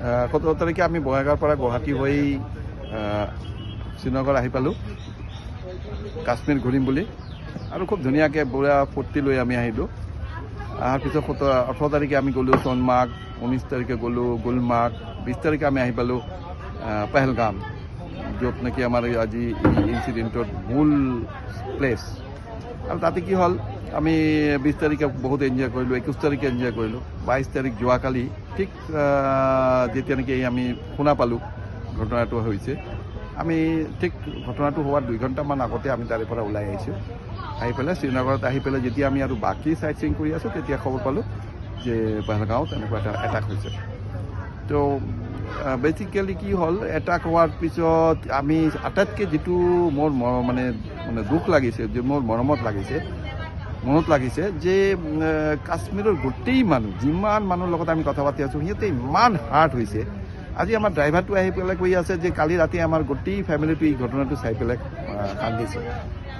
17 তাৰিখে আমি বঙাইগাঁৱৰ পৰা গুৱাহাটী হৈ শ্ৰীনগৰ আহি পালোঁ কাশ্মীৰ ঘূৰিম বুলি আৰু খুব ধুনীয়াকৈ বুঢ়া ফূৰ্তি লৈ আমি আহিলোঁ। অহাৰ পিছত 18 তাৰিখে আমি গ'লোঁ সোণমাৰ্গ, 19 তাৰিখে গ'লোঁ গুলমাৰ্গ, 20 তাৰিখে আমি আহি পালোঁ পেহেলগাম, য'ত নেকি আমাৰ আজি এই ইনচিডেণ্টৰ মূল প্লেচ। আৰু তাতে কি হ'ল, আমি 20 তাৰিখে বহুত এনজয় কৰিলোঁ, 21 তাৰিখে এনজয় কৰিলোঁ। 22 তাৰিখ যোৱাকালি ঠিক যেতিয়া নেকি আমি শুনা পালোঁ ঘটনাটো হৈছে, আমি ঠিক ঘটনাটো হোৱাৰ 2 ঘণ্টামান আগতে আমি তাৰে পৰা ওলাই আহিছোঁ। আহি পেলাই শ্ৰীনগৰত আহি পেলাই যেতিয়া আমি আৰু বাকী চাইট চিং কৰি আছোঁ, তেতিয়া খবৰ পালোঁ যে পেহেলগাঁৱত এনেকুৱা এটা এটাক হৈছে। তো বেচিকেলি কি হ'ল, এটাক হোৱাৰ পিছত আমি আটাইতকৈ যিটো মোৰ মানে দুখ লাগিছে, যে মোৰ মনত লাগিছে যে কাশ্মীৰৰ গোটেই মানুহ, যিমান মানুহৰ লগত আমি কথা পাতি আছোঁ, সিহঁতে ইমান হাৰ্ট হৈছে। আজি আমাৰ ড্ৰাইভাৰটো আহি পেলাই কৈ আছে যে কালি ৰাতি আমাৰ গোটেই ফেমিলিটো এই ঘটনাটো চাই পেলাই কান্দিছে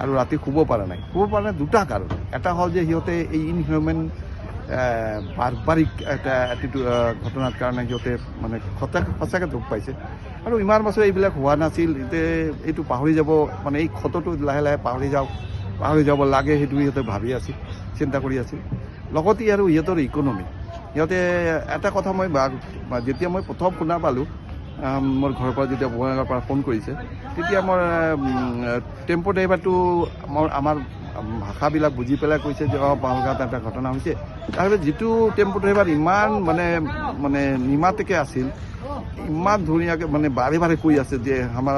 আৰু ৰাতি শুব পৰা নাই। 2টা কাৰণ। এটা হ'ল যে সিহঁতে এই ইনহিউমেন বাৰ্বাৰিক এটা ঘটনাৰ কাৰণে সিহঁতে মানে সঁচাকৈ দুখ পাইছে। আৰু ইমান বছৰ এইবিলাক হোৱা নাছিল, এইটো পাহৰি যাব, মানে এই ক্ষতটো লাহে লাহে পাহৰি যাব লাগে, সেইটো সিহঁতে ভাবি আছিল, চিন্তা কৰি আছিল। লগতে আৰু সিহঁতৰ ইকনমি, সিহঁতে এটা কথা যেতিয়া মই প্ৰথম শুনা পালোঁ, মোৰ ঘৰৰ পৰা যেতিয়া বঙাইগাঁৱৰ পৰা ফোন কৰিছে, তেতিয়া মোৰ টেম্পো ড্ৰাইভাৰটো আমাৰ ভাষাবিলাক বুজি পেলাই কৈছে যে পেহেলগাঁৱত এটা ঘটনা হৈছে। তাৰপিছত যিটো টেম্পো ড্ৰাইভাৰ ইমান মানে নিমাতেকৈ আছিল, ইমান ধুনীয়াকৈ মানে বাৰে কৈ আছে যে আমাৰ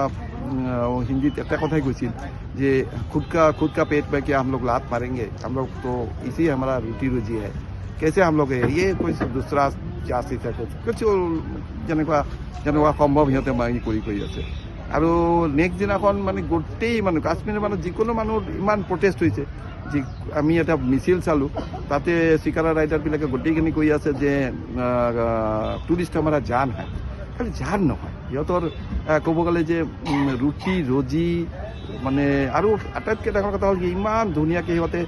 হিন্দীত এটা কথাই কৈছিল যে खुद का पेट में क्या हम लोग लात मारेंगे, हम लोग तो इसी हमारा रोटी रोजी है, कैसे हम लोग ये कोई दूसरा जाति से कुछ যেনেকুৱা সম্ভৱ সিহঁতে কৰি আছে। আৰু নেক্সট দিনাখন মানে গোটেই মানুহ, কাশ্মীৰৰ মানুহ, যিকোনো মানুহ ইমান প্ৰটেষ্ট হৈছে। আমি এটা মিছিল চালোঁ, তাতে চিকাৰা ৰাইডাৰবিলাকে গোটেইখিনি কৈ আছে যে টুৰিষ্ট আমাৰ জান হয়। খালি জান নহয়, সিহঁতৰ ক'ব গ'লে যে ৰুটি ৰজি মানে, আৰু আটাইতকৈ ডাঙৰ কথা হ'ল কি, ইমান ধুনীয়াকৈ সিহঁতে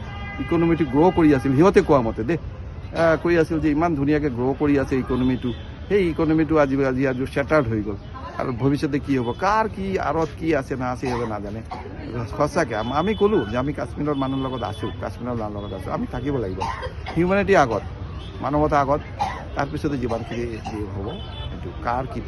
ইকনমিটো গ্ৰ' কৰি আছিল, সিহঁতে কোৱা মতে কৈ আছিল যে ইমান ধুনীয়াকৈ গ্ৰ' কৰি আছে ইকনমিটো। সেই ইকনমিটো আজি শ্বেটাৰ্ড হৈ গ'ল। আৰু ভৱিষ্যতে কি হ'ব, কাৰ কি আঁৰত কি আছে না আছে সিহঁতে নাজানে। সঁচাকৈ আমি ক'লোঁ যে আমি কাশ্মীৰৰ মানুহৰ লগত আছোঁ, আমি থাকিব লাগিব। হিউমেনিটি আগত, মানৱতা আগত, তাৰপিছতে যিমানখিনি হ'ব, সেইটো কাৰ কি